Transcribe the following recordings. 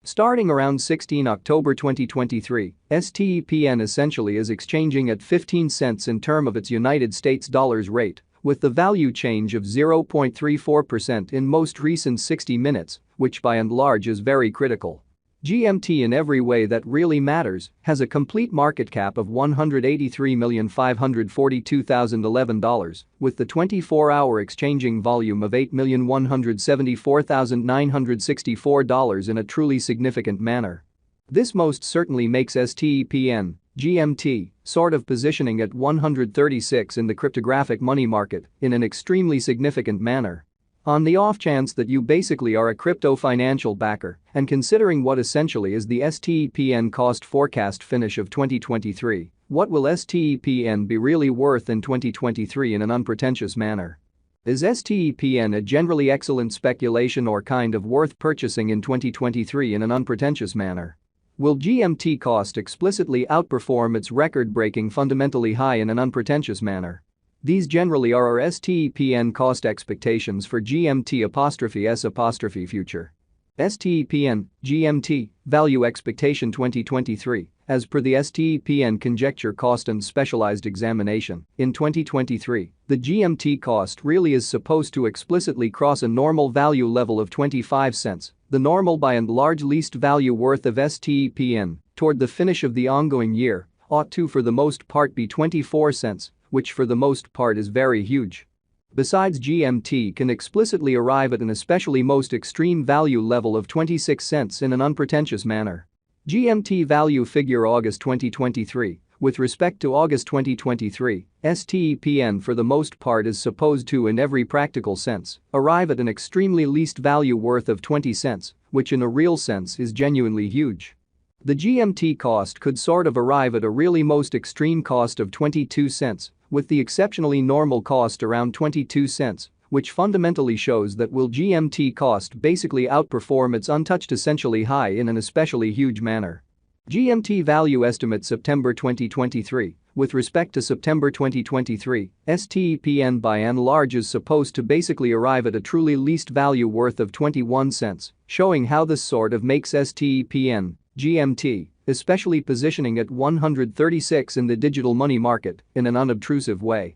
Starting around 16 October 2023, Stepn essentially is exchanging at 15 cents in term of its United States dollars rate, with the value change of 0.34% in most recent 60 minutes, which by and large is very critical. GMT in every way that really matters has a complete market cap of $183,542,011, with the 24-hour exchanging volume of $8,174,964 in a truly significant manner. This most certainly makes Stepn, GMT, sort of positioning at 136 in the cryptographic money market in an extremely significant manner. On the off chance that you basically are a crypto financial backer and considering what essentially is the Stepn cost forecast finish of 2023, what will Stepn be really worth in 2023 in an unpretentious manner? Is Stepn a generally excellent speculation or kind of worth purchasing in 2023 in an unpretentious manner? Will GMT cost explicitly outperform its record-breaking fundamentally high in an unpretentious manner? These generally are our Stepn cost expectations for GMT'(S') future. Stepn, GMT, value expectation 2023, as per the Stepn conjecture cost and specialized examination, in 2023, the GMT cost really is supposed to explicitly cross a normal value level of 25 cents, the normal by and large least value worth of Stepn, toward the finish of the ongoing year, ought to for the most part be 24 cents, which for the most part is very huge. Besides, GMT can explicitly arrive at an especially most extreme value level of 26 cents in an unpretentious manner. GMT value figure August 2023, with respect to August 2023, Stepn for the most part is supposed to in every practical sense arrive at an extremely least value worth of 20 cents, which in a real sense is genuinely huge. The GMT cost could sort of arrive at a really most extreme cost of 22 cents, with the exceptionally normal cost around 22 cents, which fundamentally shows that will GMT cost basically outperform its untouched essentially high in an especially huge manner. GMT value estimate September 2023, with respect to September 2023, Stepn by and large is supposed to basically arrive at a truly least value worth of 21 cents, showing how this sort of makes Stepn, GMT, especially positioning at 136 in the digital money market in an unobtrusive way.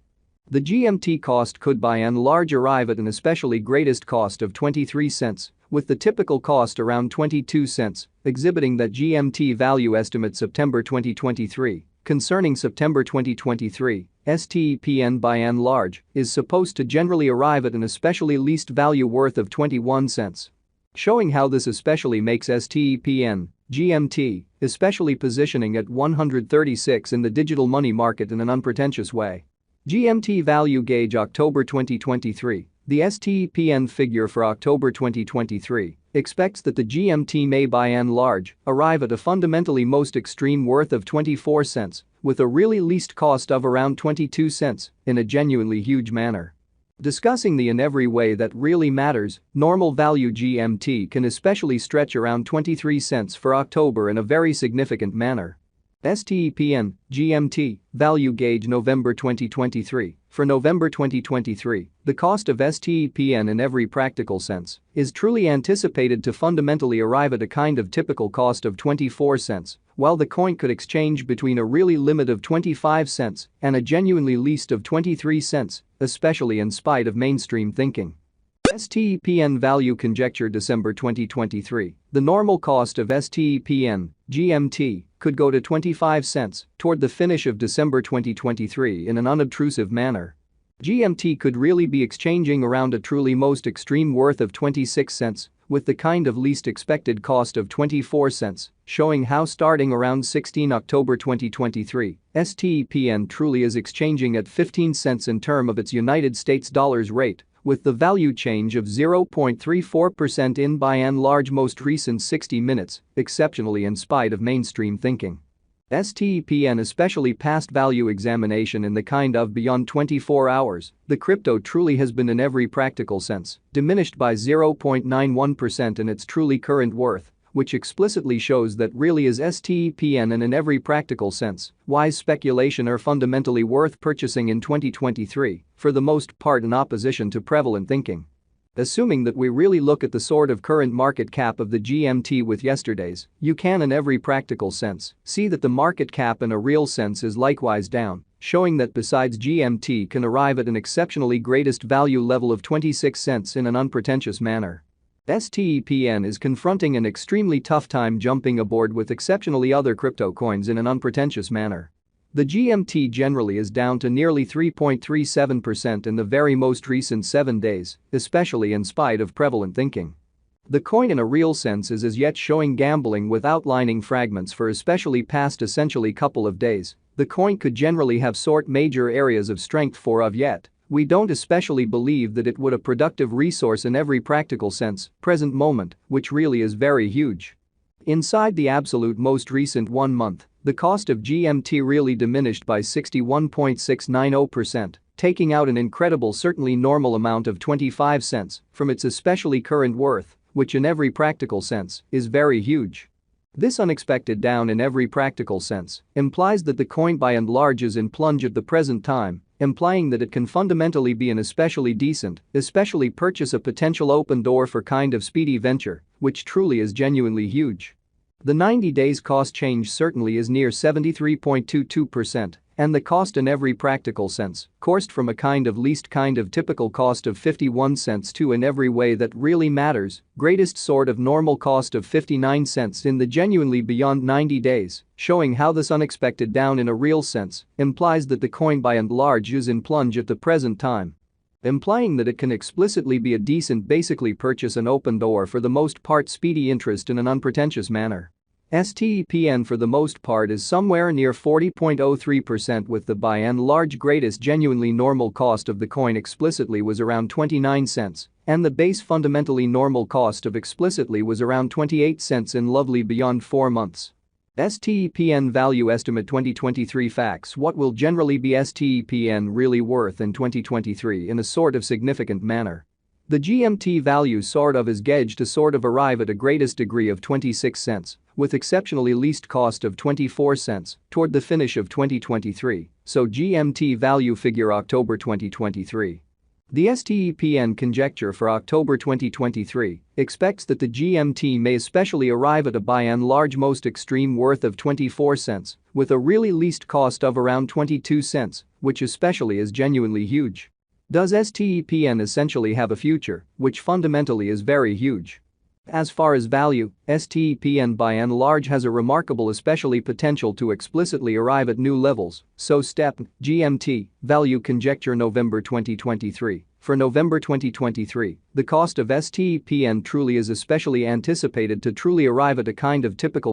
The GMT cost could by and large arrive at an especially greatest cost of 23 cents, with the typical cost around 22 cents, exhibiting that GMT value estimate September 2023. Concerning September 2023, Stepn by and large is supposed to generally arrive at an especially least value worth of 21 cents. Showing how this especially makes Stepn, GMT, especially positioning at 136 in the digital money market in an unpretentious way. GMT value gauge October 2023, the Stepn figure for October 2023 expects that the GMT may by and large arrive at a fundamentally most extreme worth of 24 cents, with a really least cost of around 22 cents in a genuinely huge manner. Discussing the in every way that really matters, normal value GMT can especially stretch around 23 cents for October in a very significant manner. Stepn, GMT, value gauge November 2023, for November 2023, the cost of Stepn in every practical sense is truly anticipated to fundamentally arrive at a kind of typical cost of 24 cents, while the coin could exchange between a really limit of 25 cents and a genuinely least of 23 cents, especially in spite of mainstream thinking. Stepn value conjecture December 2023, the normal cost of Stepn, GMT, could go to 25 cents toward the finish of December 2023 in an unobtrusive manner. GMT could really be exchanging around a truly most extreme worth of 26 cents, with the kind of least expected cost of 24 cents, showing how starting around 16 October 2023, Stepn truly is exchanging at 15 cents in term of its United States dollars rate, with the value change of 0.34% in by and large most recent 60 minutes, exceptionally in spite of mainstream thinking. Stepn especially passed value examination in the kind of beyond 24 hours, the crypto truly has been in every practical sense diminished by 0.91% in its truly current worth, which explicitly shows that really is Stepn and in every practical sense, wise speculation are fundamentally worth purchasing in 2023, for the most part in opposition to prevalent thinking. Assuming that we really look at the sort of current market cap of the GMT with yesterday's, you can in every practical sense see that the market cap in a real sense is likewise down, showing that besides GMT can arrive at an exceptionally greatest value level of 26 cents in an unpretentious manner. Stepn is confronting an extremely tough time jumping aboard with exceptionally other crypto coins in an unpretentious manner. The GMT generally is down to nearly 3.37% in the very most recent 7 days, especially in spite of prevalent thinking. The coin in a real sense is as yet showing gambling with outlining fragments for especially past essentially couple of days. The coin could generally have sort major areas of strength for of yet. We don't especially believe that it would a productive resource in every practical sense, present moment, which really is very huge. Inside the absolute most recent 1 month, the cost of GMT really diminished by 61.690%, taking out an incredible certainly normal amount of 25 cents from its especially current worth, which in every practical sense is very huge. This unexpected down in every practical sense implies that the coin by and large is in plunge at the present time, implying that it can fundamentally be an especially decent, especially purchase a potential open door for kind of speedy venture, which truly is genuinely huge. The 90 days cost change certainly is near 73.22%, and the cost in every practical sense coursed from a kind of least kind of typical cost of 51 cents to in every way that really matters, greatest sort of normal cost of 59 cents in the genuinely beyond 90 days, showing how this unexpected down in a real sense implies that the coin by and large is in plunge at the present time. Implying that it can explicitly be a decent basically purchase an open door for the most part speedy interest in an unpretentious manner. Stepn for the most part is somewhere near 40.03% with the by and large greatest genuinely normal cost of the coin explicitly was around 29 cents and the base fundamentally normal cost of explicitly was around 28 cents in lovely beyond 4 months. Stepn value estimate 2023 facts. What will generally be Stepn really worth in 2023 in a sort of significant manner? The GMT value sort of is gauged to sort of arrive at a greatest degree of 26 cents, with exceptionally least cost of 24 cents toward the finish of 2023, so GMT value figure October 2023. The Stepn conjecture for October 2023 expects that the GMT may especially arrive at a by and large most extreme worth of 24 cents, with a really least cost of around 22 cents, which especially is genuinely huge. Does Stepn essentially have a future, which fundamentally is very huge? As far as value, Stepn by and large has a remarkable especially potential to explicitly arrive at new levels, so Stepn, GMT, value conjecture November 2023. For November 2023, the cost of Stepn truly is especially anticipated to truly arrive at a kind of typical